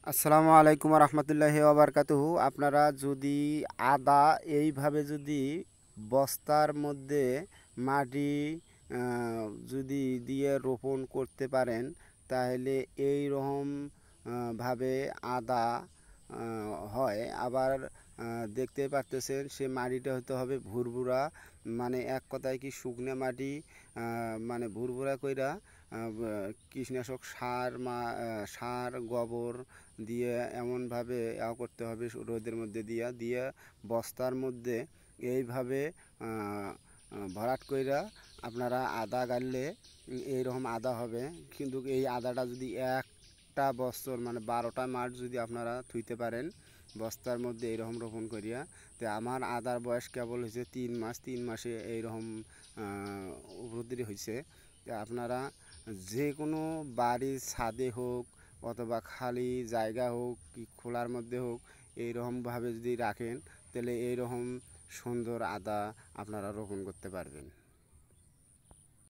আসসালামু আলাইকুম রহমতুল্লাহি ওবরকাতুহু। আপনারা যদি আদা এইভাবে যদি বস্তার মধ্যে মাটি যদি দিয়ে রোপণ করতে পারেন, তাহলে এই রকম ভাবে আদা হয়। আবার দেখতে পারতেছেন সে মাটিটা হতে হবে ভুরভুরা, মানে এক কথায় কি শুকনো মাটি, মানে ভুরভুরা কইরা কীটনাশক সার গোবর দিয়ে এমনভাবে করতে হবে, রোদের মধ্যে দিয়ে বস্তার মধ্যে এইভাবে ভরাট কইরা আপনারা আদা গাড়লে এইরকম আদা হবে। কিন্তু এই আদাটা যদি একটা বছর মানে 12টা মাস যদি আপনারা থুইতে পারেন বস্তার মধ্যে এইরকম রোপণ করিয়া, তো আমার আদার বয়স কেবল হয়েছে 3 মাস, 3 মাসে এইরকম উপলব্ধি হয়েছে। তো আপনারা যে কোনো বাড়ির ছাদে হোক অথবা খালি জায়গা হোক কি খোলার মধ্যে হোক, এইরকমভাবে যদি রাখেন তাহলে এইরকম সুন্দর আদা আপনারা রোপণ করতে পারবেন।